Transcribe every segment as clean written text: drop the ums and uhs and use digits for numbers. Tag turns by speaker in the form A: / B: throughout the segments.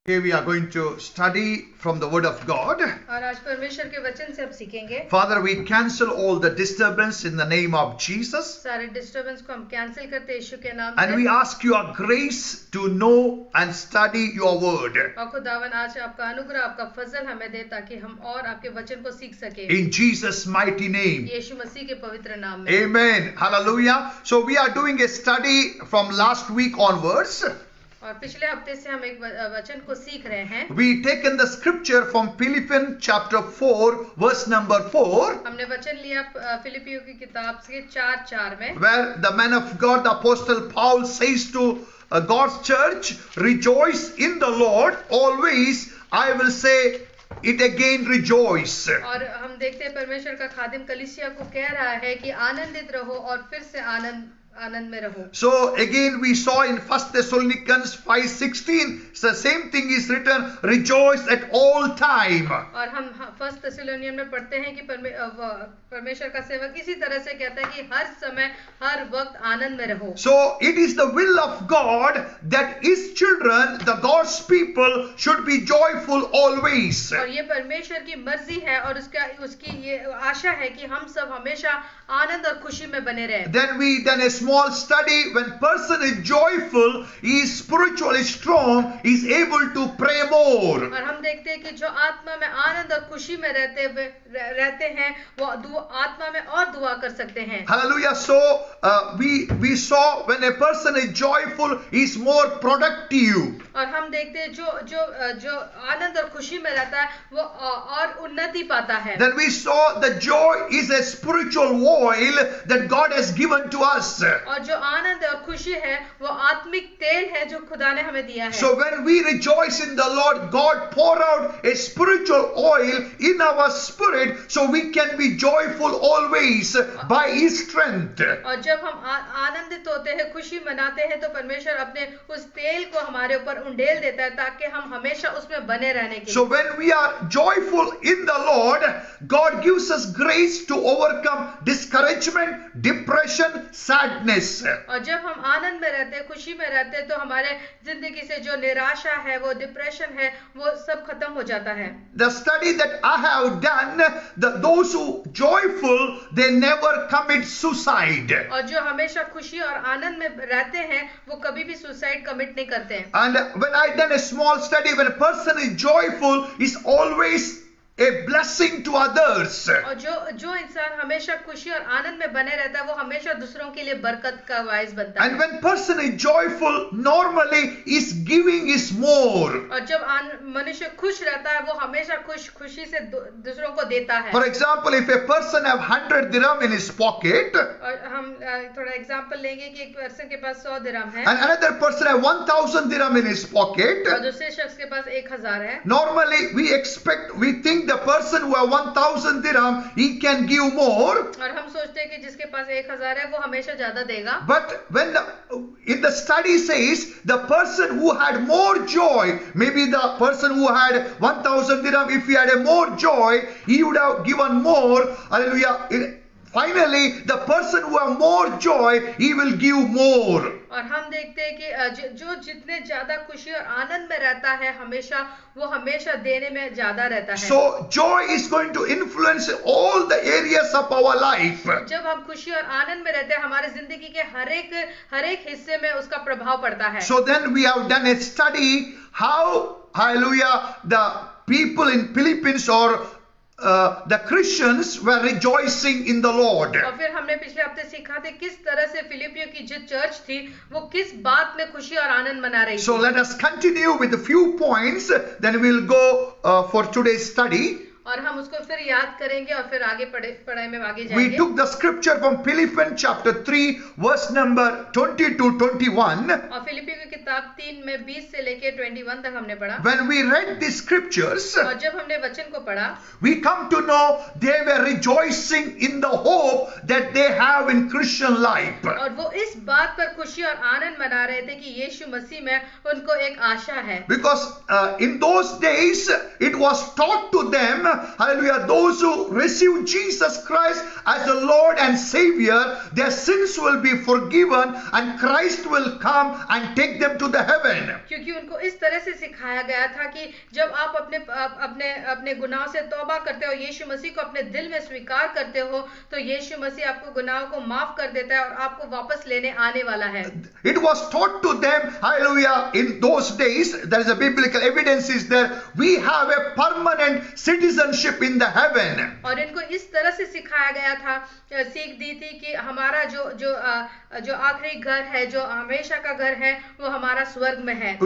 A: Here we are going to study from the Word of God.
B: और आज परमेश्वर के वचन से हम सीखेंगे.
A: Father, we cancel all the disturbance in the name of Jesus.
B: सारे डिस्टर्बेंस को हम कैंसिल करते हैं यीशु के नाम
A: And
B: से.
A: we ask your grace to know and study your word.
B: और खुदावन आज आपका अनुग्रह आपका फजल हमें दे ताकि हम और आपके वचन को सीख सके.
A: In Jesus' mighty name.
B: यीशु मसीह के पवित्र नाम में.
A: Amen. Hallelujah. So we are doing a study from last week onwards.
B: और पिछले हफ्ते से हम एक वचन को सीख रहे हैं.
A: We taken the scripture from Philippians chapter 4 verse number 4.
B: हमने वचन लिया फिलिपियों की किताब से 4:4 में.
A: Where the man of God, the apostle Paul, says to God's church, rejoice in the Lord always. I will say it again, rejoice.
B: और हम देखते हैं परमेश्वर का खादिम कलीसिया को कह रहा है कि आनंदित रहो और फिर से आनंद में रहो.
A: So again we saw in 1 Thessalonians 5:16, the same thing is written, rejoice at all time.
B: और हम 1 थेसलोनियन में पढ़ते हैं कि परमेश्वर का सेवक इसी तरह से कहता है कि हर समय हर वक्त आनंद में रहो.
A: So it is the will of God that his children, the God's people, should be joyful always.
B: और ये परमेश्वर की मर्जी है और उसकी ये आशा है कि हम सब हमेशा आनंद और खुशी में बने रहें.
A: Then we done a small study. When person is joyful, he is spiritually strong, he is able to pray more.
B: और हम देखते हैं कि जो आत्मा में आनंद और खुशी में रहते हैं वो आत्मा में और दुआ कर सकते हैं.
A: Hallelujah. So we saw when a person is joyful, he is more productive.
B: और हम देखते हैं जो आनंद और खुशी में रहता है वो और उन्नति पाता है.
A: Then we saw the joy is a spiritual oil that God has given to us.
B: और जो आनंद और खुशी है वो आत्मिक तेल है जो खुदा ने हमें दिया है.
A: So when we rejoice in the Lord, God pour out a spiritual oil in our spirit so we can be joyful always by His strength.
B: और जब हम आनंदित होते हैं खुशी मनाते हैं तो परमेश्वर अपने उस तेल को हमारे ऊपर उंडेल देता है ताकि हम हमेशा उसमें बने रहने के लिए.
A: So when we are joyful in the Lord, God gives us grace to overcome discouragement, depression, sadness.
B: और जब हम आनंद में रहते हैं खुशी में रहते हैं तो हमारे जिंदगी से जो निराशा है वो डिप्रेशन है वो सब खत्म हो जाता है.
A: The study that I have done, those who joyful, they never commit suicide.
B: और जो हमेशा खुशी और आनंद में रहते हैं वो कभी भी सुसाइड कमिट नहीं करते हैं.
A: And when I done a small study, when a person is joyful, is always a blessing to others.
B: और जो इंसान हमेशा खुशी और आनंद में बने रहता है वो हमेशा दूसरों के लिए बरकत का बायस बनता है.
A: And when person is joyful, normally is giving is more.
B: और जब मनुष्य खुश रहता है वो हमेशा खुशी से दूसरों को देता है.
A: For example, if a person have 100 dirham in his pocket,
B: और हम थोड़ा एग्जांपल लेंगे कि एक पर्सन के पास 100 दिरहम है
A: and another person have 1000 dirham in his pocket,
B: और दूसरे शख्स के पास 1000 है.
A: normally we think the person who have 1000 dirham, he can give more.
B: और हम सोचते हैं कि जिसके पास 1000 है वो हमेशा ज्यादा देगा.
A: But when in the study says the person who had more joy, maybe the person who had 1000 dirham, if he had a more joy, he would have given more. Hallelujah. Finally, the person who have more joy, he will give more.
B: और हम देखते हैं कि जो जितने ज्यादा खुशी और आनंद में रहता है वो हमेशा देने में ज्यादा रहता है.
A: So joy is going to influence all the areas of our life.
B: जब हम खुशी और आनंद में रहते हैं हमारे जिंदगी के हर एक हिस्से में उसका प्रभाव पड़ता है.
A: So then we have done a study how, hallelujah, the people in Philippines or the Christians were rejoicing in the Lord.
B: और फिर हमने पिछले हफ्ते सीखा था किस तरह से फिलिपियों की जो चर्च थी वो किस बात में खुशी और आनंद मना रही थी.
A: So let us continue with a few points, then we'll go for today's study.
B: और हम उसको फिर याद करेंगे और फिर आगे पढ़ाई में आगे
A: We
B: जाएंगे.
A: took the scripture from Philippians chapter 3 verse number 20 to 21.
B: और फिलिपियों की किताब 3 में 20 से लेके 21 तक हमने पढ़ा.
A: When we read these scriptures,
B: और जब हमने वचन को पढ़ा
A: we come to know they were rejoicing in the hope that they have in Christian life.
B: और वो इस बात पर खुशी और आनंद मना रहे थे कि यीशु मसीह में उनको एक आशा है.
A: Because in those days it was taught to them hallelujah, those who receive Jesus Christ as the Lord and Savior, their sins will be forgiven and Christ will come and take them to the heaven.
B: क्योंकि उनको इस तरह से सिखाया गया था कि जब आप अपने अपने अपने गुनाह से तौबा करते हो, यीशु मसीह को अपने दिल में स्वीकार करते हो, तो यीशु मसीह आपको गुनाहों को माफ कर देता है और आपको वापस लेने आने वाला है.
A: It was taught to them, hallelujah, in those days, there is a biblical evidence is there, we have a permanent citizenship in the heaven.
B: और इनको इस तरह से सिखाया गया था, सीख दी थी कि हमारा जो आखिरी घर है, जो हमेशा का घर है, वो हमारा स्वर्ग में है.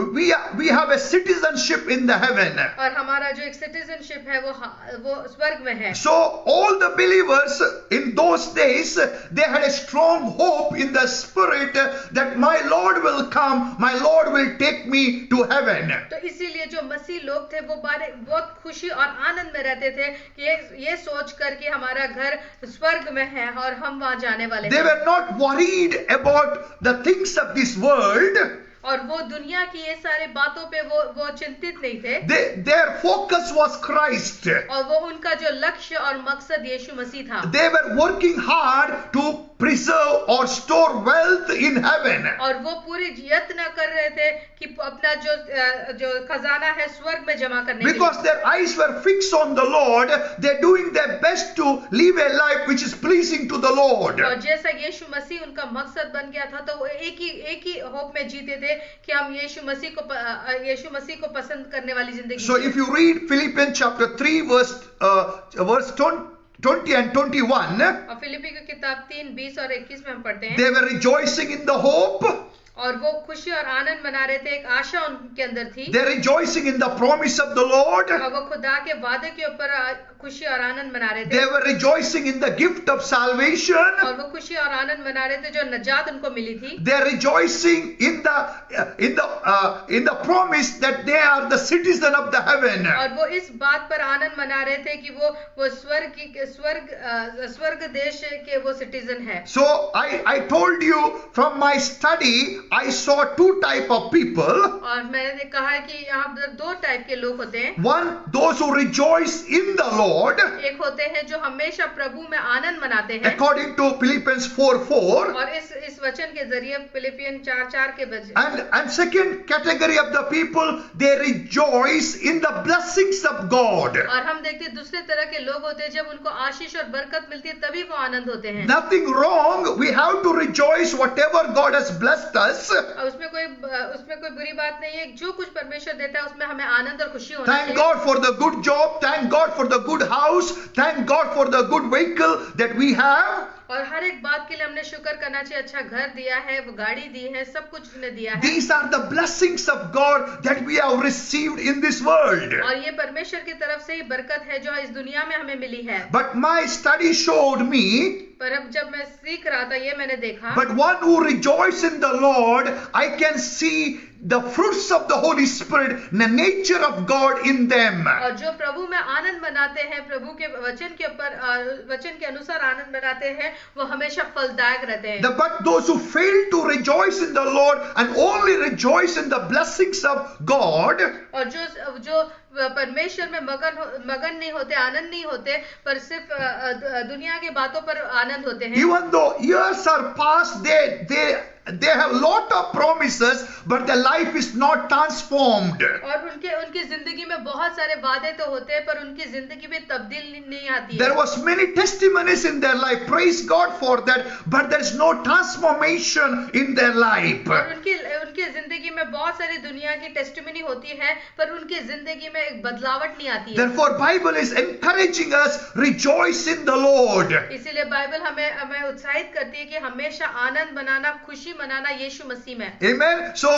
A: We have a citizenship in the heaven.
B: और हमारा जो एक सिटीजनशिप है वो स्वर्ग में है.
A: So all the believers in those days, they had a strong hope in the spirit that my Lord will come, my Lord will take me to heaven.
B: तो इसीलिए जो मसीह लोग थे वो बहुत खुशी और आनंद में रहते थे कि ये सोच कर कि हमारा घर स्वर्ग में है और हम वहां जाने वाले
A: They
B: हैं.
A: were not worried about the things of this world.
B: और वो दुनिया की ये सारी बातों पे वो चिंतित नहीं थे.
A: Their focus was Christ.
B: और वो उनका जो लक्ष्य और मकसद यीशु मसीह था.
A: They were working hard to preserve or store wealth in heaven.
B: और वो पूरी यत्न कर रहे थे कि अपना जो खजाना है स्वर्ग में जमा करने के लिए.
A: Because their eyes were fixed on the Lord, they're doing their best to live a life which is pleasing to the Lord.
B: और जैसा यीशु मसीह उनका मकसद बन गया था, तो वो एक ही होप में जीते थे कि हम यीशु मसीह को पसंद करने वाली जिंदगी.
A: So if you read Philippians chapter 3 verse 20 and 21,
B: और फिलिपी की किताब 3:20 और 21 में हम पढ़ते हैं,
A: they were rejoicing in the hope.
B: और वो खुशी और आनंद मना रहे थे, एक आशा उनके अंदर थी.
A: They're rejoicing in the promise of the Lord.
B: और वो खुदा के वादे के ऊपर खुशी और आनंद मना रहे थे.
A: They were rejoicing in the gift of salvation.
B: और वो खुशी और आनंद मना रहे थे जो नजात उनको मिली थी.
A: They're rejoicing in the promise that they are the citizen of the heaven.
B: और वो इस बात पर आनंद मना रहे थे कि वो स्वर्ग देश के वो सिटीजन है.
A: So I told you from my study, I saw two type of people.
B: और मैंने कहा कि यहाँ पर दो टाइप के लोग होते हैं.
A: One, those who rejoice in the Lord.
B: एक होते हैं जो हमेशा प्रभु में आनंद मनाते हैं.
A: According to Philippians 4:4.
B: और इस वचन के जरिए फिलिपियन 4:4 के बजे.
A: And second category of the people, they rejoice in the blessings of God.
B: और हम देखते हैं दूसरे तरह के लोग होते हैं, जब उनको आशीष और बरकत मिलती है तभी वो आनंद होते हैं.
A: Nothing wrong. We have to rejoice whatever God has blessed us.
B: उसमें कोई बुरी बात नहीं है. जो कुछ परमेश्वर देता है उसमें हमें आनंद और खुशी होना चाहिए.
A: Thank God for the good job. Thank God for the good house. Thank God for the good vehicle that we have.
B: और हर एक बात के लिए हमने शुक्र करना चाहिए. अच्छा घर दिया है, वो गाड़ी दी है, सब कुछ उसने दिया है.
A: These are the blessings of God that we have received in this world.
B: और ये परमेश्वर की तरफ से ही बरकत है जो इस दुनिया में हमें मिली है.
A: But my study showed me.
B: पर अब जब मैं सीख रहा था ये मैंने देखा.
A: But one who rejoices in the Lord, I can see the fruits of the Holy Spirit, the nature of God in them.
B: और जो प्रभु में आनंद मनाते हैं, प्रभु के वचन के अनुसार आनंद मनाते हैं, वो हमेशा फलदायक रहते हैं.
A: But those who fail to rejoice in the Lord and only rejoice in the blessings of God,
B: और जो परमेश्वर में मगन नहीं होते, आनंद नहीं होते, पर सिर्फ दुनिया की बातों पर आनंद होते हैं.
A: even though years are past, they have lot of promises, but their life is not transformed.
B: और उनकी जिंदगी में बहुत सारे वादे तो होते हैं, पर उनकी जिंदगी में तब्दील नहीं आती है.
A: There was many testimonies in their life, praise God for that, but there is no transformation in their life.
B: और उनकी जिंदगी में बहुत सारी दुनिया की टेस्टिमनी होती है, पर उनकी जिंदगी में एक बदलावट नहीं आती है.
A: Therefore Bible is encouraging us, rejoice in the Lord.
B: इसीलिए बाइबल हमें उत्साहित करती है कि हमेशा आनंद मनाना, खुशी मनाना यीशु मसीह में.
A: Amen. So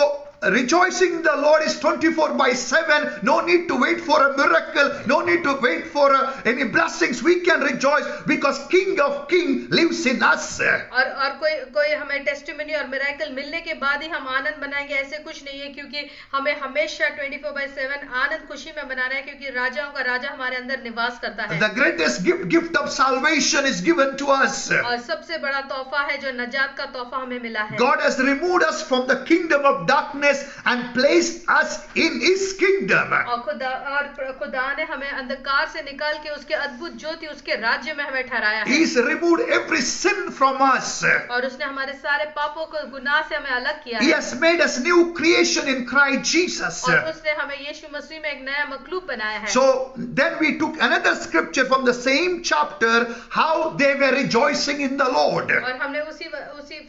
A: rejoicing in the Lord is 24/7. No need to wait for a miracle. No need to wait for any blessings. We can rejoice because King of Kings lives in us.
B: और कोई हमें testimony और miracle मिलने के बाद ही हम आनंद मनाएंगे, ऐसे कुछ नहीं है. क्योंकि हमें हमेशा 24/7 आनंद खुशी में मनाना है, क्योंकि राजाओं का राजा हमारे अंदर निवास करता है.
A: The greatest gift of salvation is given to us.
B: और सबसे बड़ा तोहफा है जो नजात का तोहफा हमें मिला है.
A: God has removed us from the kingdom of darkness darkness and placed us in His kingdom.
B: और खुदा ने हमें अंधकार से निकाल के उसके अद्भुत ज्योति उसके राज्य में हमें ठहराया है।
A: He's removed every sin from us.
B: और उसने हमारे सारे पापों को गुनाह से हमें अलग किया
A: He
B: है।
A: has made us new creation in Christ Jesus.
B: और उसने हमें यीशु मसीह में एक नया मखलूक बनाया है।
A: So then we took another scripture from the same chapter, how they were rejoicing in the Lord.
B: और हमने उसी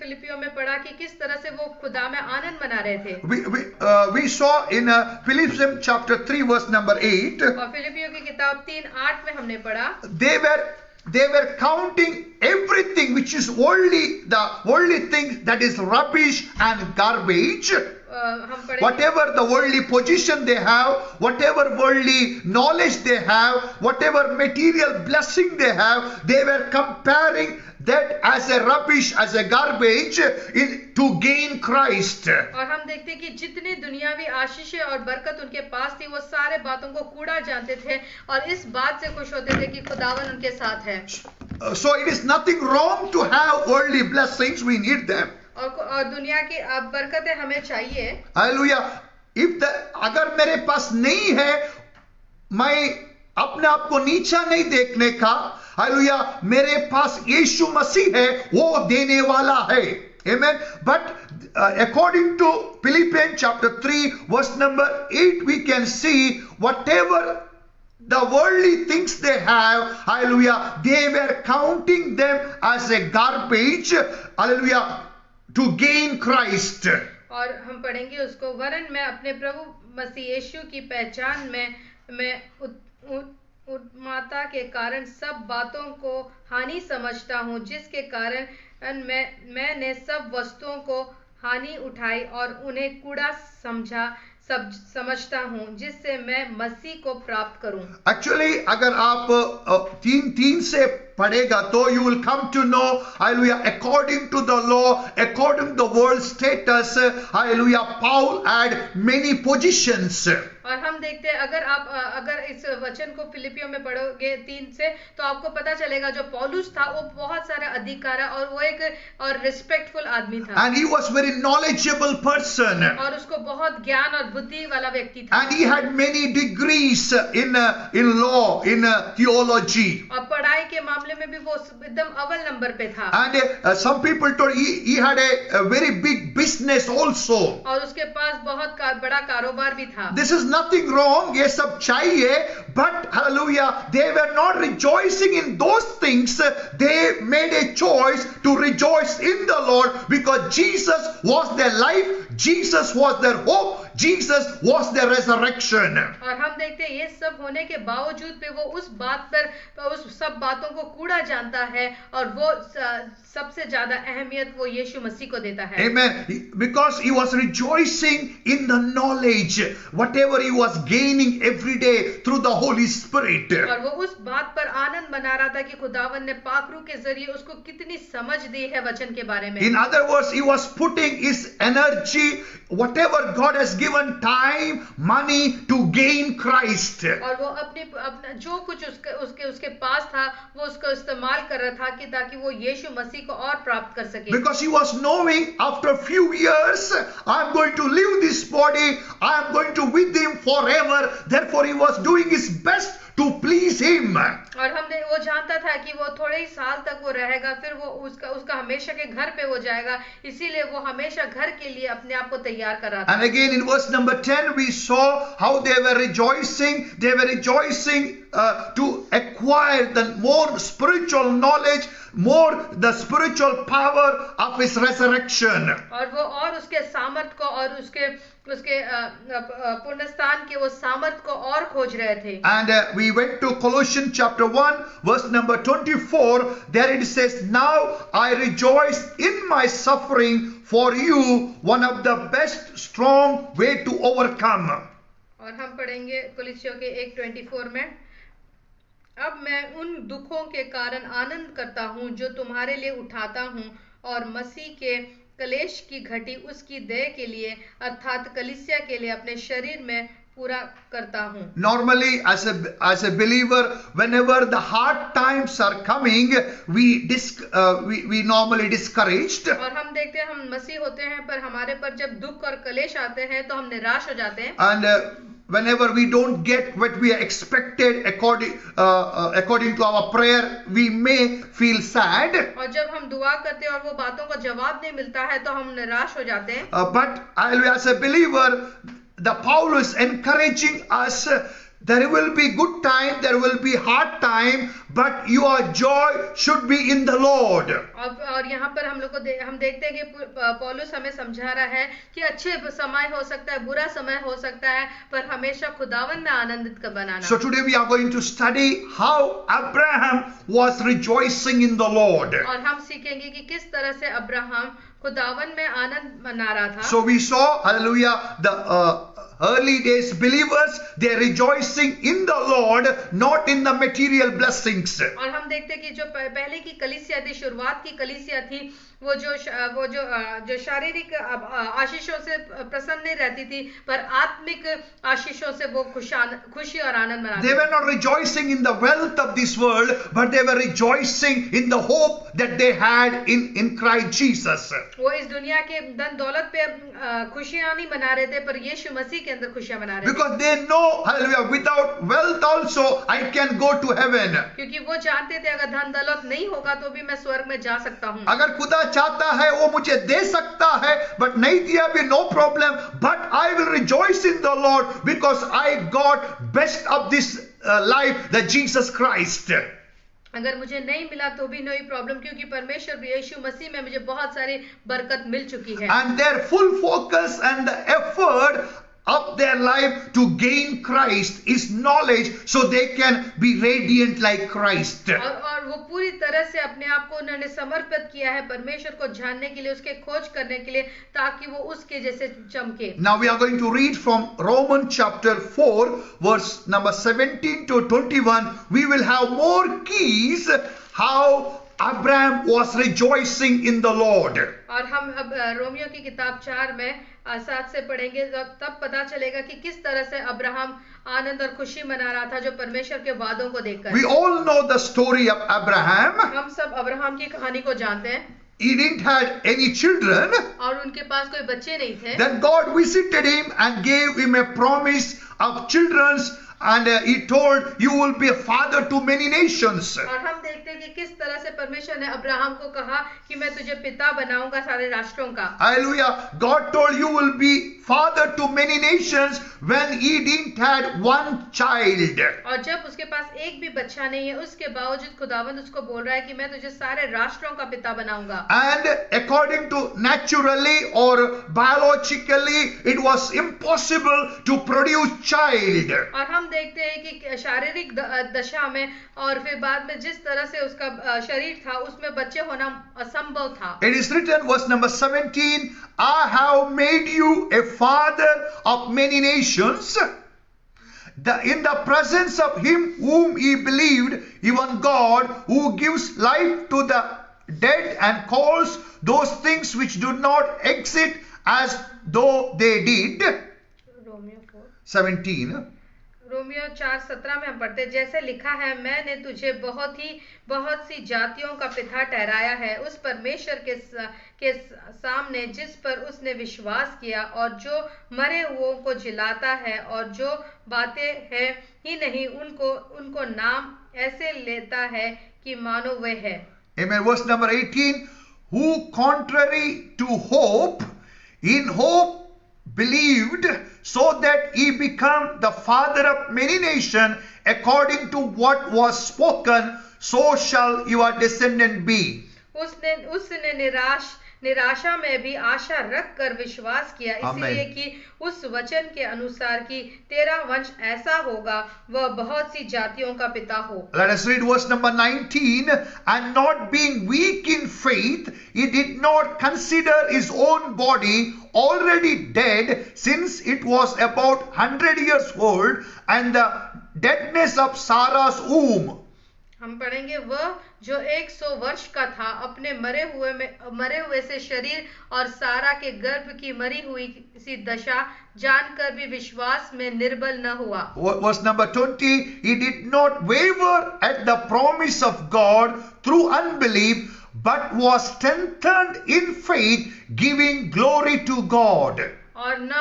B: फिलिपियों में पढ़ा कि किस तरह से वो खुदा में आनंद मना रहे थे।
A: We saw in Philippians chapter 3 verse number 8.
B: और फिलिपियों की किताब 3:8 में हमने पढ़ा
A: They were counting everything which is worldly, the worldly things that is rubbish and garbage.
B: हम पढ़े
A: Whatever the worldly position they have, whatever worldly knowledge they have, whatever material blessing they have, they were comparing that as a rubbish, as a garbage to gain Christ.
B: और हम देखते हैं कि जितनी दुनियावी आशीषें और बरकत उनके पास थी वो सारे बातों को कूड़ा जानते थे और इस बात से खुश होते थे कि खुदावन उनके साथ है।
A: So it is nothing wrong to have worldly blessings, we need them.
B: और दुनिया की बरकतें हमें चाहिए।
A: Hallelujah. अगर मेरे पास नहीं है, मैं अपने आप को नीचा नहीं देखने का, हालेलुया, मेरे पास यीशु मसीह है, वो देने वाला है। Amen. But according to Philippians chapter 3 verse number 8, we can see whatever the worldly things they have, hallelujah, they were counting them as a garbage, hallelujah, to gain Christ.
B: और हम पढ़ेंगे उसको, वरन मैं अपने प्रभु मसीह यीशु की पहचान में मैं उन्मादता के कारण सब बातों को हानि समझता हूँ, जिसके कारण मैंने सब वस्तुओं को हानि उठाई और उन्हें कूड़ा समझता हूँ, जिससे मैं मसीह को प्राप्त करूँ।
A: Actually, अगर आप तीन से पढ़ेगा तो you will come to know, hallelujah, according to the law, according to the world status, hallelujah, Paul had many positions.
B: और हम देखते हैं अगर इस वचन को फिलिपियों में पढ़ोगे 3 से तो आपको पता चलेगा जो पौलुस था वो बहुत सारा अधिकार है और वो एक और रिस्पेक्टफुल आदमी था।
A: And he was very knowledgeable person.
B: और उसको बहुत ज्ञान और बुद्धि वाला व्यक्ति था।
A: And he had many degrees in law, in theology.
B: और पढ़ाई के मामले में भी वो एकदम अव्वल नंबर पे था।
A: And some people told he had a very big business also.
B: और उसके पास बहुत बड़ा कारोबार भी था।
A: This is nothing wrong, ये सब चाहिए, but hallelujah, they were not rejoicing in those things. They made a choice to rejoice in the Lord because Jesus was their life, Jesus was their hope, Jesus was their resurrection.
B: और हम देखते हैं ये सब होने के बावजूद पे वो उस बात पर उस सब बातों को कूड़ा जानता है और वो सबसे ज्यादा अहमियत वो यीशु मसीह को देता है।
A: Amen. Because he was rejoicing in the knowledge, whatever he was gaining every day through the Holy Spirit.
B: और वो उस बात पर आनंद मना रहा था कि खुदावन ने पाखरू के जरिए उसको कितनी समझ दी है वचन के बारे में।
A: In other words, he was putting his energy, whatever God has given, time, money to gain Christ.
B: और वो अपना जो कुछ उसके पास था वो उसका इस्तेमाल कर रहा था कि ताकि वो यीशु मसीह को और प्राप्त कर सके।
A: Because he was knowing after a few years, I am going to leave this body, I am going to with him forever. Therefore he was doing his best to please him.
B: और हमने वो जानता था कि वो थोड़े ही साल तक वो रहेगा, फिर वो उसका हमेशा के घर पे हो जाएगा, इसीलिए वो हमेशा घर के लिए अपने आप को तैयार कर रहा था।
A: And again in verse number 10 we saw how they were rejoicing. They were rejoicing to acquire the more spiritual knowledge, more the spiritual power of his resurrection.
B: और वो और उसके सामर्थ को और उसके पुनरुत्थान के वो सामर्थ को और खोज रहे थे।
A: And we went to Colossians chapter 1 verse number 24. There it says, now I rejoice in my suffering for you, one of the best strong way to overcome.
B: और हम पढ़ेंगे कुलिस्सियों के 1:24 में, अब मैं उन दुखों के कारण आनंद करता हूँ जो तुम्हारे लिए उठाता हूँ और मसीह के कलेश की घटी उसकी देह के लिए अर्थात कलीसिया के लिए अपने शरीर में पूरा करता हूँ।
A: Normally, as a believer, whenever the hard times are coming, we normally discouraged.
B: और हम देखते हैं, हम मसीह होते हैं, पर हमारे पर जब दुख और कलेश आते हैं तो हम निराश हो जाते हैं।
A: And whenever we don't get what we are expected according to our prayer, we may feel sad.
B: और जब हम दुआ करते हैं और वो बातों का जवाब नहीं मिलता है तो हम निराश हो जाते हैं।
A: But as a believer, the Paul is encouraging us. There will be good time, there will be hard time, but your joy should be in the Lord.
B: और यहाँ पर हम लोग को हम देखते हैं कि पौलुस हमें समझा रहा है कि अच्छे समय हो सकता है, बुरा समय हो सकता है, पर हमेशा खुदावन में आनंदित का बनाना।
A: So today we are going to study how Abraham was rejoicing in the Lord.
B: और हम सीखेंगे कि किस तरह से अब्राहम खुदावन में आनंद मना रहा था।
A: So we saw, hallelujah, the early days believers, they are rejoicing in the Lord, not in the material blessings.
B: और हम देखते हैं कि जो पहले की कलीसिया थी, शुरुआत की कलीसिया थी, वो जो शारीरिक आशीषों से प्रसन्न नहीं रहती थी, पर आत्मिक आशीषों से वो खुशी और आनंद मनाती।
A: They were not rejoicing in the wealth of this world, but they were rejoicing in the hope that they had in Christ Jesus.
B: वो इस दुनिया के धन दौलत पे खुशियां नहीं मना रहे थे, पर यीशु मसीह के अंदर खुशियां मना रहे थे।
A: Because they know, hallelujah, without wealth also I can go to heaven.
B: क्योंकि वो जानते थे अगर धन दौलत नहीं होगा तो भी मैं स्वर्ग में जा सकता हूँ।
A: अगर खुदा चाहता है वो मुझे दे सकता है, but नहीं दिया भी no problem, but I will rejoice in the Lord because I got best of this life, the Jesus Christ.
B: अगर मुझे नहीं मिला तो भी नहीं प्रॉब्लम, क्योंकि परमेश्वर यीशु मसीह में मुझे बहुत सारी बरकत मिल चुकी है।
A: And their full focus and the effort of their life to gain Christ is knowledge, so they can be radiant like Christ.
B: और वो पूरी तरह से अपने आप को उन्होंने समर्पित किया है परमेश्वर को जानने के लिए, उसके खोज करने के लिए, ताकि वो उसके जैसे चमके।
A: Now we are going to read from Romans chapter 4 verse number 17 to 21. We will have more keys how Abraham was rejoicing in the Lord.
B: और हम अब रोमियो की किताब 4 में 7 से पढ़ेंगे, तब पता चलेगा कि किस तरह से अब्राहम आनंद और खुशी मना रहा था जो परमेश्वर के वादों को देखकर।
A: We all know the story of Abraham.
B: हम सब अब्राहम की कहानी को जानते हैं।
A: He didn't have any children.
B: और उनके पास कोई बच्चे नहीं थे।
A: Then God visited him and gave him a promise of children. And he told, you will be a father to many nations.
B: और हम देखते हैं कि किस तरह से परमेश्वर ने अब्राहम को कहा कि मैं तुझे पिता बनाऊंगा सारे राष्ट्रों का।
A: Hallelujah. God told you will be father to many nations when he didn't had one child.
B: और जब उसके पास एक भी बच्चा नहीं है, उसके बावजूद खुदावंद उसको बोल रहा है कि मैं तुझे सारे राष्ट्रों का पिता बनाऊंगा।
A: And according to naturally or biologically, it was impossible to produce child.
B: और हम देखते हैं कि शारीरिक दशा में और फिर बाद में जिस तरह से उसका शरीर था, उसमें बच्चे होना असंभव था।
A: It is written, verse number 17, I have made you a father of many nations. In the presence of him whom he believed, even God, who gives life to the dead and calls those things which do not exist as though they did.
B: Romeo
A: 17.
B: Romeo 4:17 में हम पढ़ते हैं, जैसे लिखा है, मैंने तुझे बहुत सी जातियों का पिता ठहराया है, उस परमेश्वर के सामने जिस पर उसने विश्वास किया और जो मरे हुओं को जिलाता है और जो बातें हैं ही नहीं उनको नाम ऐसे लेता है कि मानो वे है।
A: Amen. Verse number 18, who contrary to hope, in hope believed, so that he become the father of many nations, according to what was spoken, so shall your descendant be.
B: उसने निराशा में भी आशा रख कर विश्वास किया, इसलिए कि उस वचन के अनुसार कि तेरा वंश ऐसा होगा, वह बहुत सी जातियों का पिता हो।
A: Let us read verse number 19. And not being weak in faith, he did not consider his own body already dead, since it was about 100 years old, and the deadness of Sarah's womb.
B: हम पढ़ेंगे वह जो 100 वर्ष का था अपने मरे हुए से शरीर और सारा के गर्भ की मरी हुई सी दशा जानकर भी विश्वास में निर्बल न हुआ।
A: Verse number 20, he did not waver at the promise of God through unbelief, but was strengthened in faith, giving glory to God.
B: और न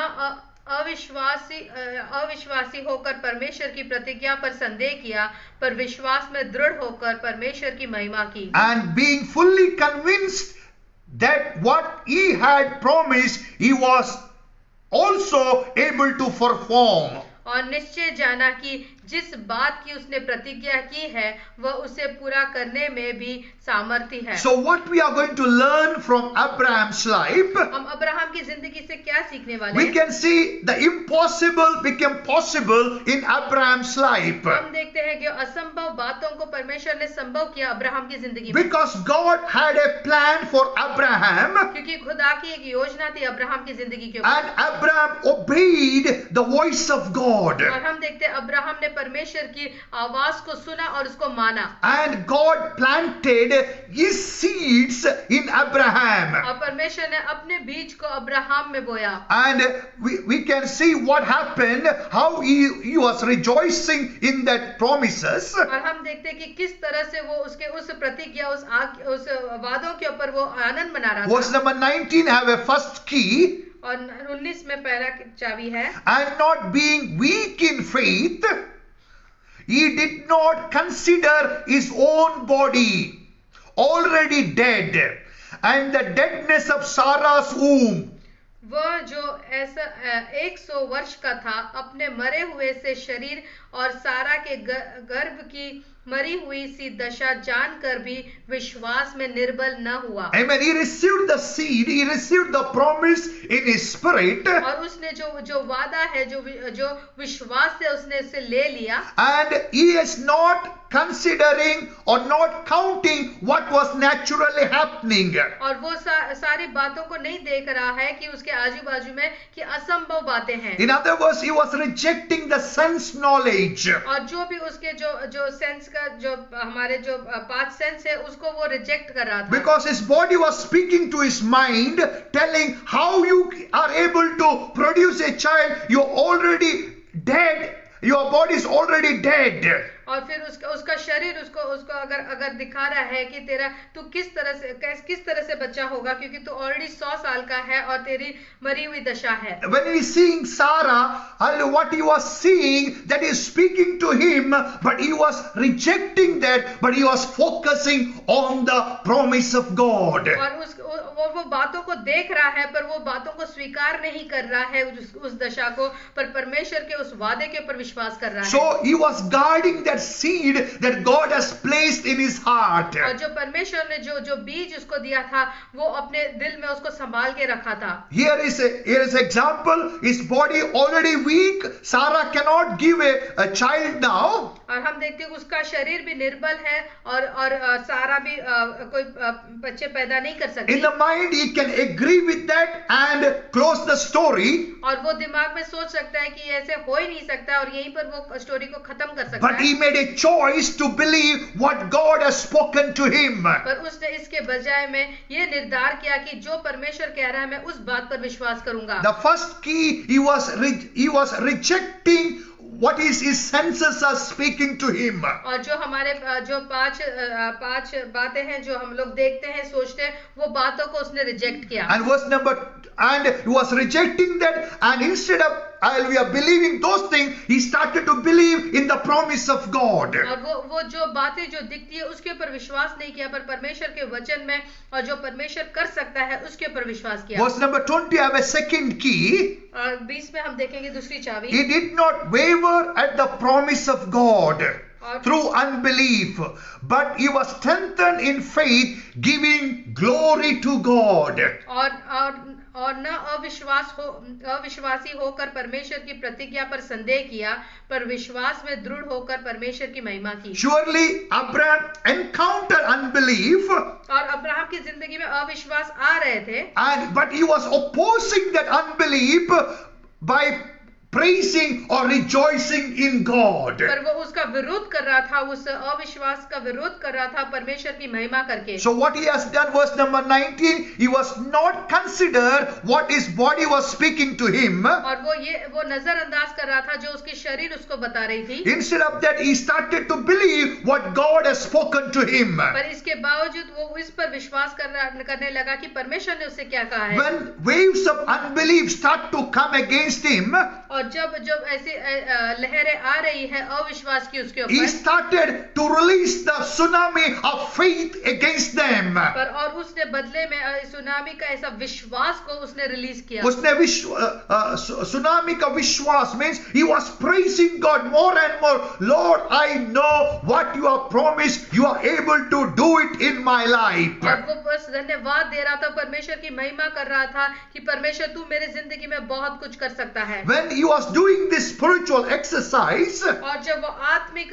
B: अविश्वासी होकर परमेश्वर की प्रतिज्ञा पर संदेह किया, पर विश्वास में दृढ़ होकर परमेश्वर की महिमा की।
A: And being fully convinced that what he had promised, he was also able to perform.
B: और निश्चय जाना कि जिस बात की उसने प्रतिज्ञा की है वह उसे पूरा करने में भी सामर्थी है।
A: So what we are going to learn from Abraham's life,
B: हम अब्राहम की जिंदगी से क्या सीखने वाले
A: we
B: हैं?
A: can see the impossible became possible in Abraham's life.
B: हम देखते हैं कि असंभव बातों को परमेश्वर ने संभव किया अब्राहम की जिंदगी में,
A: Because God had a plan for Abraham,
B: क्योंकि खुदा की एक योजना थी अब्राहम की जिंदगी के ऊपर।
A: and Abraham obeyed the voice of God.
B: और हम देखते हैं अब्राहम ने परमेश्वर की आवाज को सुना और उसको माना,
A: And God planted his seeds in Abraham.
B: और परमेश्वर ने अपने बीज को अब्राहम में बोया।
A: And we can see what happened, how he was rejoicing in that promises.
B: और हम देखते हैं कि किस तरह से वो उसके उस प्रतिज्ञा उस वादों के ऊपर वो आनंद मना रहा
A: Verse
B: था।
A: number 19 have a first key.
B: और 19 में पहला चाबी है,
A: And not being weak in faith, he did not consider his own body already dead, and the deadness of Sarah's womb.
B: वह जो ऐसा 100 वर्ष का था अपने मरे हुए से शरीर और सारा के गर्भ की मरी हुई सी दशा जानकर भी विश्वास में निर्बल न हुआ।
A: Amen. He received the seed, he received the promise in his spirit,
B: और उसने जो वादा है जो विश्वास से उसने उसे ले लिया,
A: and he is not considering or not counting what was naturally happening.
B: और वो सारी बातों को नहीं देख रहा है कि उसके आजू बाजू में कि असंभव बातें हैं।
A: In other words, he was rejecting the sense knowledge.
B: और जो भी उसके जो सेंस का जो हमारे जो 5 सेंस है उसको वो रिजेक्ट कर रहा था।
A: Because his body was speaking to his mind, telling how you are able to produce a child, you're already dead, your body is already dead.
B: और फिर उसका शरीर उसको अगर दिखा रहा है कि तू किस तरह से बच्चा होगा, क्योंकि तू ऑलरेडी 100 साल का है और तेरी मरी हुई दशा है।
A: When he is seeing Sarah, and what he was seeing, that is speaking to him, but he was rejecting that, but he was focusing on the promise of God.
B: और वो बातों को देख रहा है पर वो बातों को स्वीकार नहीं कर रहा है उस दशा को, पर परमेश्वर के उस वादे के ऊपर विश्वास कर रहा है।
A: So he was guarding that seed that God has placed in his heart.
B: और जो परमेश्वर ने जो बीज उसको दिया था वो अपने दिल में उसको संभाल के रखा था।
A: Here is example. His body already weak. Sarah cannot give a child now.
B: और हम देखते हैं उसका शरीर भी निर्बल है और सारा भी कोई बच्चे पैदा नहीं कर सकती।
A: In the mind he can agree with that and close the story.
B: और वो दिमाग में सोच सकता है कि ऐसे हो ही नहीं सकता और यहीं पर वो स्टोरी को खत्म कर सकता
A: But he
B: है।
A: made a choice to believe what God has spoken to him.
B: पर उसने इसके बजाय में ये निर्धार किया कि जो परमेश्वर कह रहा है मैं उस बात पर विश्वास करूंगा।
A: The first key, he was rejecting what is his senses are speaking to him.
B: और जो हमारे जो पांच बातें हैं जो हम लोग देखते हैं सोचते हैं वो बातों को उसने रिजेक्ट किया।
A: And he was rejecting that, and instead of we are believing those things, he started to believe in the promise of God.
B: और वो जो बातें जो दिखती है उसके ऊपर विश्वास नहीं किया, पर परमेश्वर के वचन में और जो परमेश्वर कर सकता है उसके ऊपर विश्वास किया।
A: Verse number 20 have a second key.
B: 20 में हम देखेंगे दूसरी चाबी।
A: He did not waver at the promise of God through unbelief, but he was strengthened in faith, giving glory to God.
B: और न अविश्वासी होकर परमेश्वर की प्रतिज्ञा पर संदेह किया, पर विश्वास में दृढ़ होकर परमेश्वर की महिमा की।
A: Surely Abraham encountered unbelief,
B: और अब्राहम की जिंदगी में अविश्वास आ रहे थे,
A: but he was opposing that unbelief by praising or rejoicing in God.
B: पर वो उसका विरोध कर रहा था, उस अविश्वास का विरोध कर रहा था परमेश्वर की महिमा करके।
A: So what he has done, verse number 19, he was not considered what his body was speaking to him.
B: और वो नजरअंदाज कर रहा था जो उसकी शरीर उसको बता रही थी।
A: Instead of that, he started to believe what God has spoken to him.
B: पर इसके बावजूद वो इस पर विश्वास करने लगा कि परमेश्वर ने उससे क्या कहा है।
A: When waves of unbelief start to come against him,
B: और जब ऐसी लहरें आ रही है अविश्वास की उसके
A: he
B: ऊपर,
A: started to release the tsunami of faith against them.
B: पर और उसने बदले में सुनामी का ऐसा विश्वास को उसने रिलीज किया।
A: उसने tsunami का विश्वास means he was praising God more and more. Lord, I know what you have promised. You are able to do it in my life.
B: और वो बस धन्यवाद दे रहा था, परमेश्वर की महिमा कर रहा था कि परमेश्वर तू मेरे जिंदगी में बहुत कुछ कर सकता है।
A: When he was doing this spiritual exercise,
B: और जब वो आत्मिक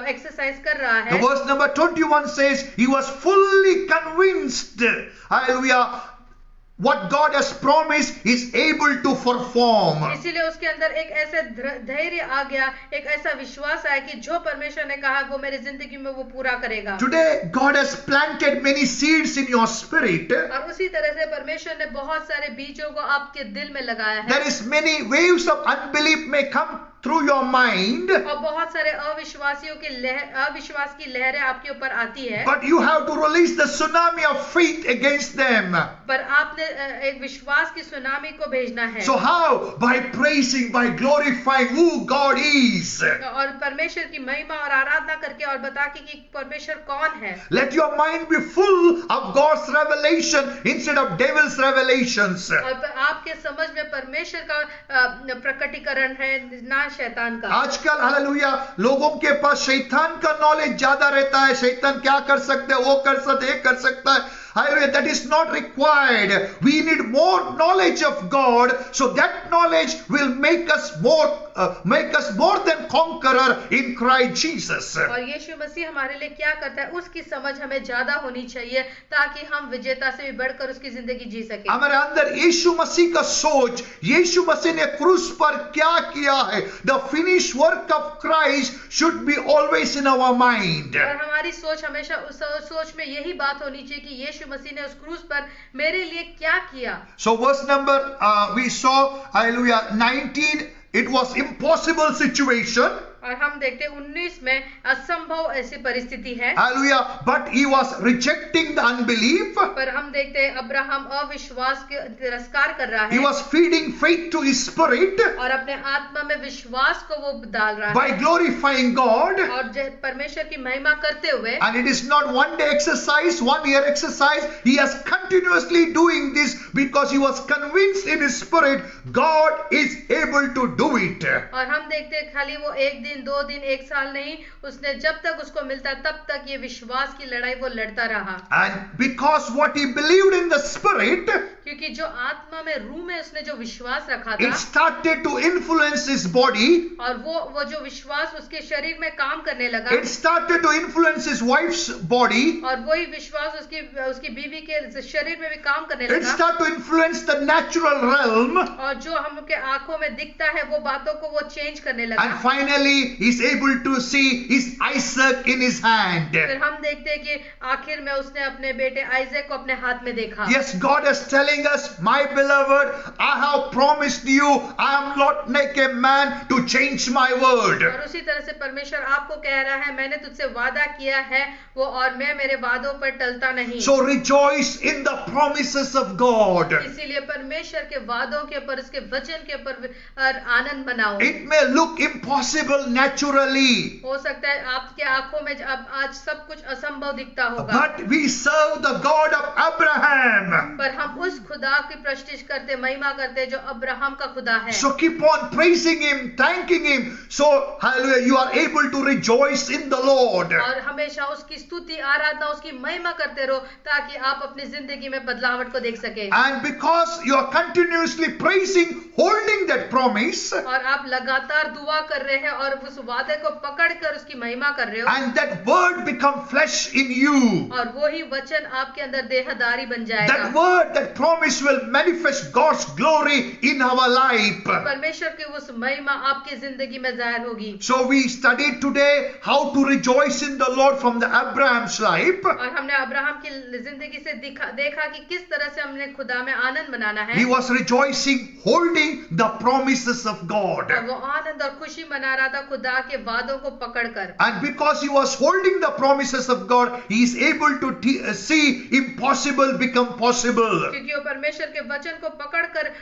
B: एक्सरसाइज कर रहा
A: the
B: है,
A: verse number 21 says he was fully convinced, hallelujah, what God has promised is able to perform.
B: इसीलिए उसके अंदर एक ऐसे धैर्य आ गया, एक ऐसा विश्वास आया कि जो परमेश्वर ने कहा वो मेरी जिंदगी में वो पूरा करेगा।
A: Today God has planted many seeds in your spirit.
B: और उसी तरह से परमेश्वर ने बहुत सारे बीजों को आपके दिल में लगाया है।
A: There is many waves of unbelief may come through your mind,
B: और बहुत सारे अविश्वास की लहरें आपके ऊपर आती है,
A: but you have to release the tsunami of faith against them.
B: पर आपने एक विश्वास की सुनामी को भेजना है।
A: So how? By praising, by glorifying who God is.
B: और परमेश्वर की महिमा और आराधना करके और बता के कि परमेश्वर कौन है।
A: Let your mind be full of God's revelation instead of devil's revelations.
B: और आपके समझ में परमेश्वर का प्रकटीकरण है, ना शैतान का।
A: आजकल हालेलुया लोगों के पास शैतान का नॉलेज ज्यादा रहता है। शैतान क्या कर सकते हैं, वो कर सकते, ये कर सकता है। Hallelujah, that is not required. We need more knowledge of God, so that knowledge will make us more than conqueror in Christ Jesus.
B: और यीशु मसीह हमारे लिए क्या करता है उसकी समझ हमें ज्यादा होनी चाहिए ताकि हम विजेता से भी बढ़कर उसकी जिंदगी जी सके।
A: हमारे अंदर यीशु मसीह का सोच, यीशु मसीह ने क्रूस पर क्या किया है, the finished work of Christ should be always in our mind.
B: और हमारी सोच हमेशा उस सोच में यही बात होनी चाहिए कि यीशु मसीह ने उस क्रूस पर मेरे लिए क्या किया।
A: So verse number we saw, hallelujah, 19, it was impossible situation.
B: और हम देखते 19 में असंभव ऐसी परिस्थिति है।
A: Hallelujah, but he was rejecting the unbelief.
B: पर हम देखते हैं अब्राहम अविश्वास के तिरस्कार कर रहा
A: He
B: है
A: was feeding faith to his spirit
B: और अपने आत्मा में विश्वास को वो डाल रहा
A: by
B: है
A: glorifying God.
B: और परमेश्वर की महिमा करते हुए।
A: And it is not one day exercise, 1 year exercise. He has continuously doing this because he was convinced in his spirit God is able to do it.
B: और हम देखते हैं खाली वो एक दिन 2 दिन 1 साल नहीं, उसने जब तक उसको मिलता तब तक ये विश्वास की लड़ाई वो लड़ता रहा।
A: And because what he believed in the spirit,
B: क्योंकि जो आत्मा में रूह में उसने जो विश्वास रखा
A: it
B: था
A: started to influence his body.
B: और वो जो विश्वास उसके शरीर में काम करने लगा
A: It started to influence his wife's body.
B: और वही विश्वास उसकी बीवी के शरीर में भी काम करने
A: It
B: लगा
A: started to influence the natural realm.
B: और जो हमके आंखों में दिखता है वो बातों को वो चेंज करने लगा।
A: And finally, he's able to see his Isaac in his hand.
B: फिर हम देखते हैं कि आखिर में उसने अपने बेटे आइजैक को अपने हाथ में देखा।
A: Yes, God is telling us, my beloved, I have promised you, I am not like a man to change my word.
B: और उसी तरह से परमेश्वर आपको कह रहा है मैंने तुझसे वादा किया है वो और मैं मेरे वादों पर टलता नहीं।
A: So rejoice in the promises of God.
B: इसीलिए परमेश्वर के वादों के ऊपर उसके वचन के ऊपर आनंद मनाओ।
A: It may look impossible naturally,
B: हो सकता है आपके आंखों में अब आज सब कुछ असंभव दिखता होगा,
A: but we serve the God of Abraham.
B: पर हम उस खुदा की प्रस्तिश करते महिमा करते जो अब्राहम का खुदा है।
A: So keep on praising him, thanking him. So hallelujah, you are able to rejoice in the Lord.
B: और हमेशा उसकी स्तुति आराधना उसकी महिमा करते रहो ताकि आप अपनी जिंदगी में बदलावट को देख सके।
A: And because you are continuously praising, holding that promise,
B: और आप लगातार दुआ कर रहे हैं और और उस वादे को पकड़कर उसकी महिमा कर रहे हो,
A: and that word become flesh in you.
B: और वही वचन आपके अंदर देहधारी बन जाएगा।
A: That word, that promise will manifest God's glory in our life.
B: परमेश्वर की उस महिमा आपकी जिंदगी में जाहिर होगी।
A: So we studied today how to rejoice in the Lord from the Abraham's life.
B: और हमने अब्राहम की जिंदगी से देखा कि किस तरह से हमने खुदा में आनंद मनाना है।
A: He was rejoicing, holding the promises of God.
B: और वो आनंद और खुशी मना रहा था खुदा के वादों को पकड़कर।
A: And because he was holding the promises of God, he is able to see impossible become possible.
B: क्योंकि वो परमेश्वर के वचन को पकड़कर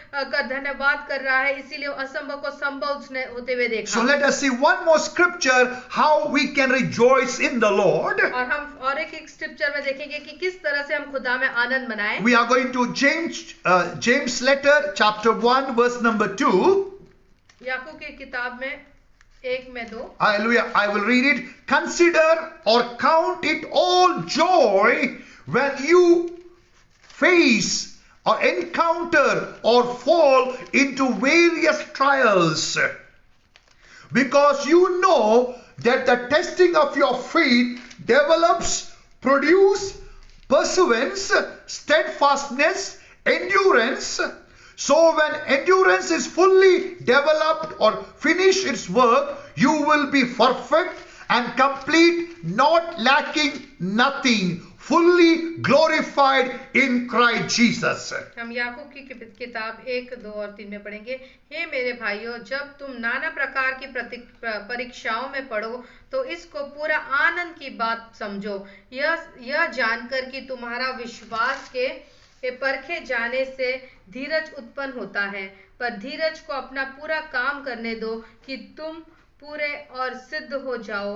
B: धन्यवाद कर रहा है, इसीलिए असंभव को संभव उसने होते हुए देखा।
A: So let us see one more scripture how we can rejoice in the Lord.
B: और हम और एक स्क्रिप्चर में देखेंगे कि किस तरह से हम खुदा में आनंद मनाएं।
A: We are going to James letter chapter 1 verse number 2.
B: याकूब की किताब में 1 में 2।
A: Hallelujah. I will read it. Consider or count it all joy when you face or encounter or fall into various trials, because you know that the testing of your faith produce perseverance, steadfastness, endurance. So when endurance is fully developed or finish its work, you will be perfect and complete, not lacking nothing, fully glorified in Christ Jesus.
B: हम याकूब की किताब 1, 2 और 3 में पढ़ेंगे। हे मेरे भाइयों, जब तुम नाना प्रकार की परीक्षाओं में पढ़ो तो इसको पूरा आनंद की बात समझो, यह जानकर कि तुम्हारा विश्वास के परखे जाने से धीरज उत्पन्न होता है। पर धीरज को अपना पूरा काम करने दो कि तुम पूरे और सिद्ध हो जाओ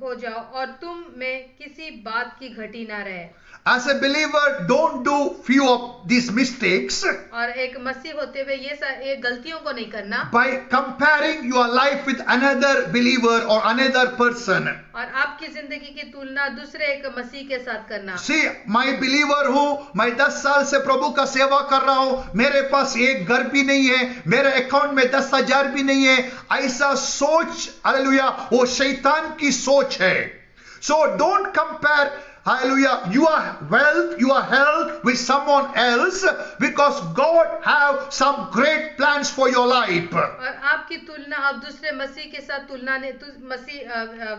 B: और तुम में किसी बात की घटी ना रहे।
A: As a believer, don't do few of these mistakes.
B: और एक मसीह होते हुए ये गलतियों को नहीं करना।
A: By comparing your life with another believer or another person.
B: और आपकी जिंदगी की तुलना दूसरे एक मसीह के साथ करना।
A: See, मैं believer हूँ, मैं 10 साल से प्रभु का सेवा कर रहा हूँ, मेरे पास एक घर भी नहीं है, मेरे अकाउंट में 10,000 भी नहीं है, ऐसा सोच, हालेलुया, वो शैतान की सोच है। So don't compare, hallelujah, your wealth, your health with someone else, because God have some great plans for your life.
B: और आपकी तुलना आप दूसरे मसीह के साथ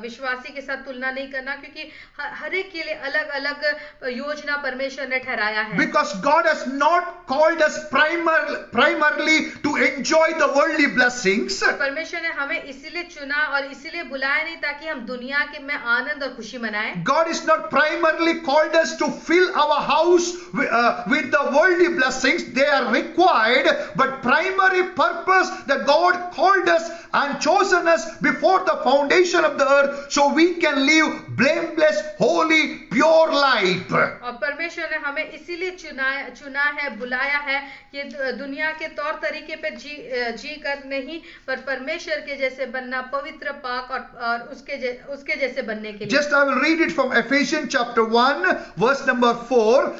B: विश्वासी के साथ तुलना नहीं करना, क्योंकि हर एक के लिए अलग अलग योजना परमेश्वर ने ठहराया है।
A: Because God has not called us primarily to enjoy the worldly blessings.
B: परमेश्वर ने हमें इसीलिए चुना और इसीलिए बुलाया नहीं ताकि हम दुनिया के में आनंद और खुशी मनाएं।
A: God is not primarily called us to fill our house with the worldly blessings. They are required, but primary purpose that God called us and chosen us before the foundation of the earth, so we can live blameless, holy, pure life.
B: और परमेश्वर ने हमें इसीलिए चुना है, बुलाया है, ये दुनिया के तौर तरीके पे जी कर नहीं, पर परमेश्वर के जैसे बनना, पवित्र, पाक और उसके जैसे बनने के लिए।
A: Just I will read it from Ephesians chapter 1 verse number 4.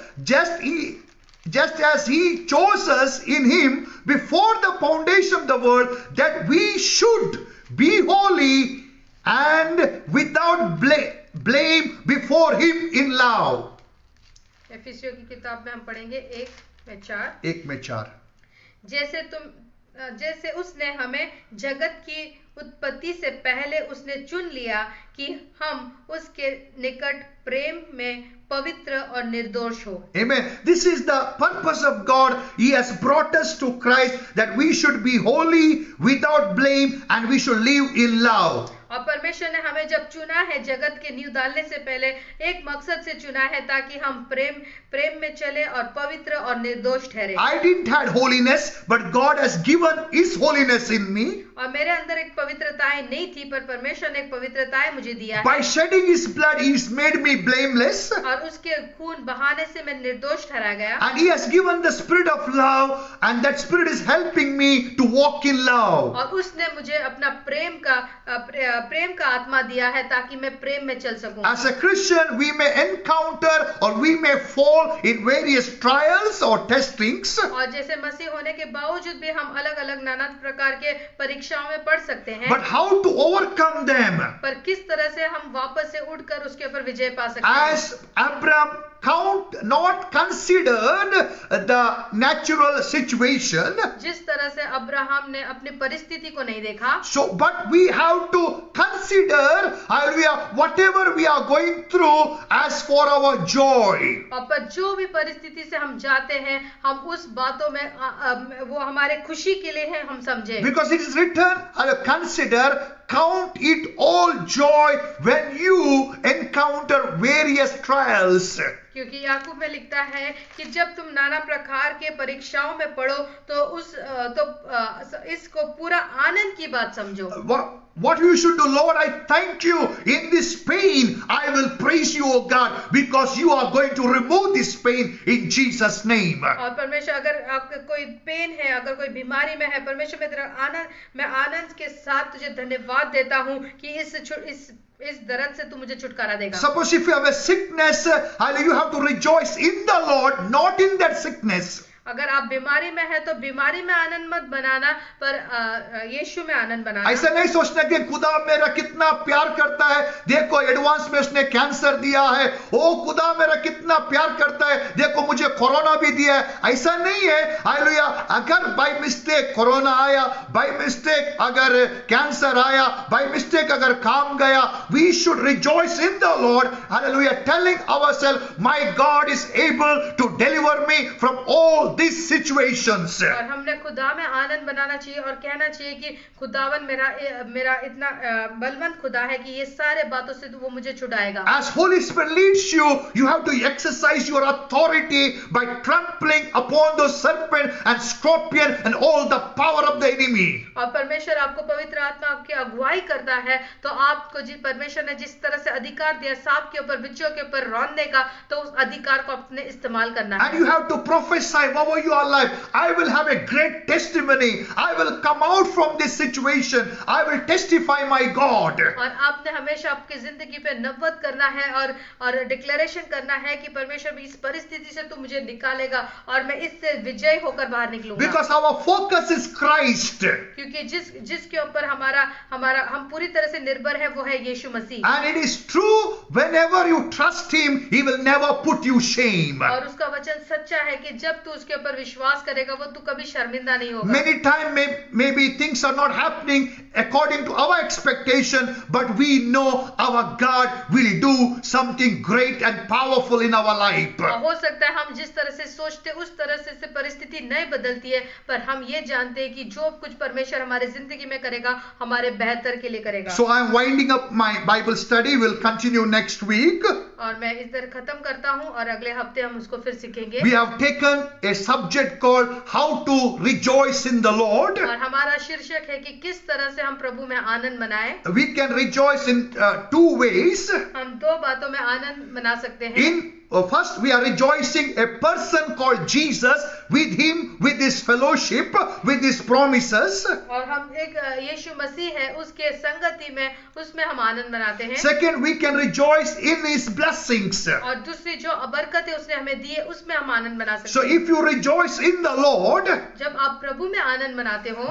A: Just as he chose us in him before the foundation of the world, that we should be holy and without blame before him in love.
B: एफिसियों की किताब में हम पढ़ेंगे
A: 1 में 4।
B: जैसे उसने हमें जगत की उत्पत्ति से पहले उसने चुन लिया कि हम उसके निकट प्रेम में पवित्र और निर्दोष हो।
A: Amen. This is the purpose of God. He has brought us to Christ, that we should be holy, without blame, and we should live in love.
B: और परमेश्वर ने हमें जब चुना है, जगत के नींव डालने से पहले एक मकसद से चुना है, ताकि हम प्रेम में चले और पवित्र और निर्दोष ठहरे।
A: I didn't have holiness, but God has given His holiness in me.
B: और मेरे अंदर एक पवित्रताएं नहीं थी, पर परमेश्वर ने एक पवित्रताएं मुझे दिया है।
A: By shedding His blood, He's made me blameless.
B: और उसके खून बहाने से मैं निर्दोष ठहरा गया।
A: And He has given the spirit of love, and that spirit is helping me to walk in love.
B: और उसने मुझे अपना प्रेम का आत्मा दिया है ताकि मैं प्रेम में चल सकूं।
A: As a Christian, we may encounter or we may fall in various trials or testings.
B: और जैसे मसीह होने के बावजूद भी हम अलग अलग नाना प्रकार के परीक्षाओं में पड़ सकते हैं,
A: But how to overcome them?
B: पर किस तरह से हम वापस से उठकर उसके ऊपर विजय पा सकते हैं।
A: As Abraham not considered the natural situation,
B: जिस तरह से अब्राहम ने अपनी परिस्थिति को नहीं देखा,
A: so but we have to consider, hallelujah, whatever we are going through as for our joy.
B: और पर जो भी परिस्थिति से हम जाते हैं, हम उस बातों में वो हमारे खुशी के लिए है, हम समझे।
A: Because it is written, consider, count it all joy when you encounter various trials.
B: क्योंकि याकूब में लिखता है कि जब तुम नाना प्रकार के परीक्षाओं में पड़ो तो इसको पूरा आनंद की बात समझो।
A: What you should do, Lord, I thank you in this pain. I will praise you, O God, because you are going to remove this pain in Jesus' name.
B: और परमेश्वर, अगर आपका कोई पेन है, अगर कोई बीमारी में है, परमेश्वर मैं आनंद के साथ तुझे धन्यवाद देता हूँ कि इस दर्द से तू मुझे छुटकारा देगा।
A: Suppose if you have a sickness, you have to rejoice in the Lord, not in that sickness.
B: अगर आप बीमारी में हैं तो बीमारी में आनंद मत बनाना, पर यीशु में आनंद बनाना।
A: ऐसा नहीं सोचना कि खुदा मेरा कितना प्यार करता है, देखो एडवांस में उसने कैंसर दिया है, ओ खुदा मेरा कितना प्यार करता है, देखो मुझे कोरोना भी दिया है। ऐसा नहीं है। हालेलुया। अगर बाय मिस्टेक कोरोना आया, बाय मिस्टेक अगर कैंसर आया, बाय मिस्टेक अगर काम गया, we should rejoice in the Lord, hallelujah, telling ourselves, my God is able to deliver me from all these situations.
B: और हमने खुदा में आनंद बनाना चाहिए और कहना चाहिए कि खुदावन मेरा इतना बलवंत खुदा है कि ये सारे बातों से वो मुझे छुड़ाएगा।
A: As Holy Spirit leads you, you have to exercise your authority by trampling upon those serpent and scorpion and all the power of the enemy.
B: और परमेश्वर आपको पवित्र आत्मा आपकी अगुवाई करता है, तो आपको परमेश्वर ने जिस तरह से अधिकार दिया सांप के ऊपर, बिच्छू के ऊपर रौंदने का, तो उस अधिकार को अपने इस्तेमाल करना है।
A: And you have to prophesy over your life. I will have a great testimony. I will come out from this situation. I will testify my God.
B: और आपने हमेशा आपकी जिंदगी पे नबूवत करना है और डिक्लेरेशन करना है कि परमेश्वर इस परिस्थिति से तू मुझे निकालेगा और मैं इससे विजय होकर बाहर निकलूंगा।
A: Because our focus is Christ.
B: क्योंकि जिसके ऊपर हमारा हम पूरी तरह से निर्भर है वो है यीशु मसीह।
A: And it is true, whenever you trust him, he will never put you shame.
B: और उसका वचन सच्चा है कि जब तू उसके ऊपर विश्वास करेगा वो तू कभी शर्मिंदा नहीं होगा।
A: Many times maybe things are not happening according to our expectation, but we know our God will do something great and powerful in our life.
B: हो सकता है हम जिस तरह से सोचते उस तरह से परिस्थिति नहीं बदलती है, पर हम ये जानते हैं कि जो कुछ परमेश्वर हमारे जिंदगी में करेगा हमारे बेहतर के लिए करेगा।
A: So I am winding up my Bible study. We'll continue next week.
B: और मैं इस तरह खत्म करता हूँ और अगले हफ्ते हम उसको फिर सीखेंगे।
A: We have taken a subject called how to rejoice in the Lord.
B: और हमारा शीर्षक है कि किस तरह से हम प्रभु में आनंद मनाएं।
A: We can rejoice in two ways.
B: हम दो बातों में आनंद मना सकते हैं।
A: First, we are rejoicing a person called Jesus, with him, with his fellowship, with his promises.
B: और हम एक यीशु मसीह है उसके संगति में, उसमें हम आनंद मनाते हैं।
A: Second, we can rejoice in his blessings.
B: और दूसरी जो बरकतें उसने हमें दी है उसमें हम आनंद मना सकते हैं।
A: So if you rejoice in the Lord,
B: जब आप प्रभु में आनंद मनाते हो,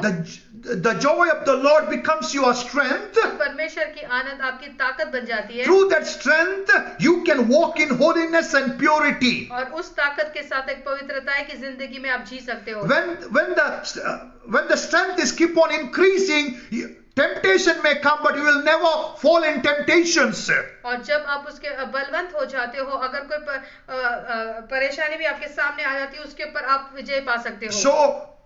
A: the joy of the Lord becomes your strength.
B: परमेश्वर की आनंद आपकी ताकत बन जाती है।
A: Through that strength, you can walk in holiness and purity.
B: और उस ताकत के साथ एक पवित्रता की जिंदगी में आप जी सकते हो।
A: When the strength is keep on increasing, temptation may come, but you will never fall in temptations.
B: और जब आप उसके बलवंत हो जाते हो, अगर कोई परेशानी भी आपके सामने आ जाती है, उसके ऊपर आप विजय पा सकते हो।
A: So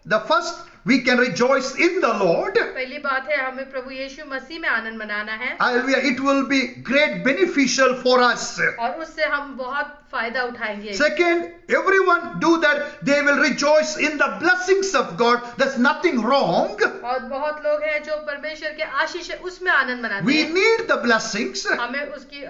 A: the first, we can rejoice in the Lord.
B: पहली बात है हमें प्रभु यीशु मसीह में आनंद मनाना है।
A: Hallelujah. It will be great beneficial for us.
B: और उससे हम बहुत फायदा उठाएंगे।
A: Second, everyone do that. They will rejoice in the blessings of God. There's nothing wrong.
B: और बहुत लोग हैं जो परमेश्वर के आशीष है उसमें आनंद मनाते हैं।
A: We need the blessings.
B: हमें उसकी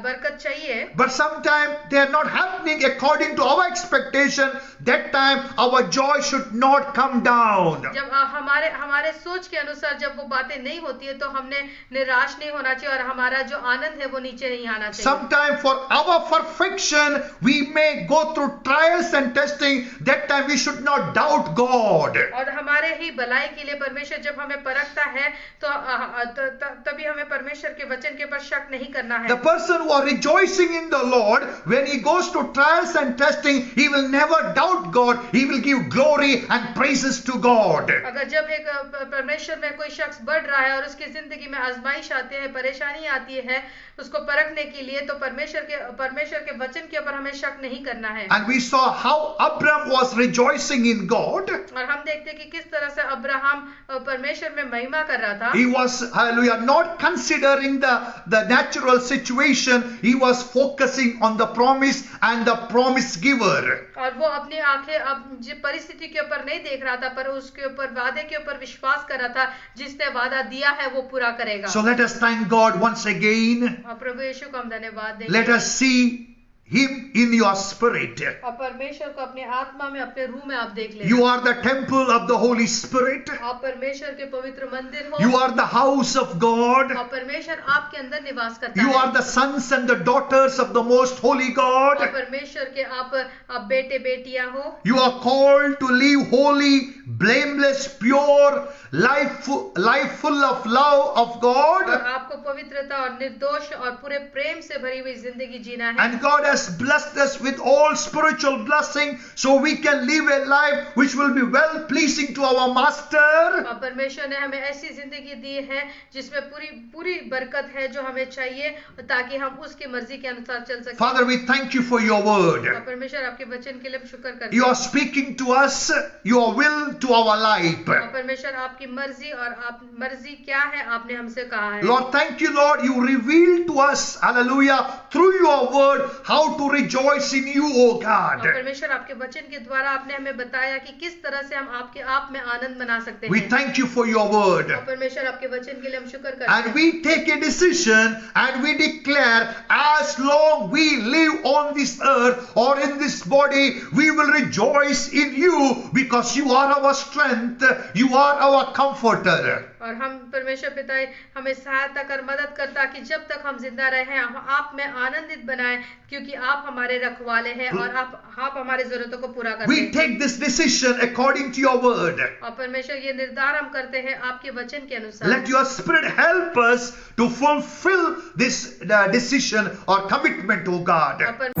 B: बरकत चाहिए।
A: But sometimes they are not happening according to our expectation. That time our joy should not come down. down.
B: जब हमारे हमारे सोच के अनुसार जब वो बातें नहीं होती है तो हमने निराश नहीं होना चाहिए और हमारा जो आनंद है वो नीचे नहीं आना चाहिए.
A: Sometime for our perfection, we may go through trials and testing. That time we should not doubt God.
B: और हमारे ही भलाई के लिए परमेश्वर जब हमें परखता है तो तभी हमें परमेश्वर के वचन के ऊपर शक नहीं करना है.
A: The person who are rejoicing in the Lord, when he goes to trials and testing, he will never doubt God. He will give glory and praises to God.
B: अगर जब एक परमेश्वर में कोई शख्स बढ़ रहा है और उसकी जिंदगी में आजमाइश आती है, परेशानी आती है, उसको परखने के लिए तो परमेश्वर के वचन के ऊपर हमें शक नहीं करना है.
A: And we saw how Abraham was rejoicing in God.
B: और हम देखते हैं कि किस तरह से अब्राहम परमेश्वर में महिमा कर रहा था.
A: He was, hallelujah, not considering the natural situation. He was focusing on the promise and the promise giver.
B: और वो अपनी आंखें अब परिस्थिति के ऊपर नहीं देख रहा था पर उसके ऊपर वादे के ऊपर विश्वास कर रहा था. जिसने वादा दिया है वो पूरा करेगा.
A: So let us thank God once again.
B: और प्रभु यीशु को हम धन्यवाद देंगे.
A: Let us see Him in your spirit.
B: और परमेश्वर को अपने आत्मा में अपने रूह में आप देख लें.
A: You are the temple of the Holy Spirit.
B: आप परमेश्वर के पवित्र मंदिर हो.
A: You are the house of God.
B: और परमेश्वर आपके अंदर निवास करता
A: You
B: है.
A: are the sons and the daughters of the most holy God.
B: और परमेश्वर के आप बेटे बेटियां हो.
A: You are called to live holy, blameless, pure life full of love of God.
B: और आपको पवित्रता और निर्दोष और पूरे प्रेम से भरी हुई जिंदगी जीना है.
A: And God has blessed us with all spiritual blessing so we can live a life which will be well pleasing to our master.
B: और परमेश्वर ने हमें ऐसी जिंदगी दी है जिसमें पूरी बरकत है जो हमें चाहिए ताकि हम उसकी मर्जी के अनुसार चल सकें.
A: Father, we thank you for your word.
B: और परमेश्वर आपके वचन के लिए हम शुक्र करते
A: You
B: हैं.
A: are speaking to us your will to our life.
B: और परमेश्वर आपकी मर्जी और आप मर्जी क्या है आपने हमसे कहा है.
A: Lord, thank you, Lord. You revealed to us, hallelujah, through your word how to rejoice in you, O God.
B: और परमेश्वर आपके वचन के द्वारा आपने हमें बताया कि किस तरह से हम आपके आप में आनंद मना सकते
A: We
B: हैं.
A: thank you for your word.
B: और परमेश्वर आपके वचन के लिए हम शुक्र करते
A: And
B: हैं.
A: we take a decision and we declare as long we live on this earth or in this body, we will rejoice in you because you are our strength, you are our comforter.
B: और हम परमेश्वर पिता हमें सहायता कर मदद करता कि जब तक हम जिंदा रहे हम आप में आनंदित बनाएं क्योंकि आप हमारे रखवाले हैं और आप हमारे जरूरतों को पूरा करते
A: We
B: हैं.
A: take this decision according to your word.
B: और परमेश्वर ये निर्धार हम करते हैं आपके वचन के अनुसार.
A: Let your spirit help us to fulfill this decision or commitment, O God.
B: और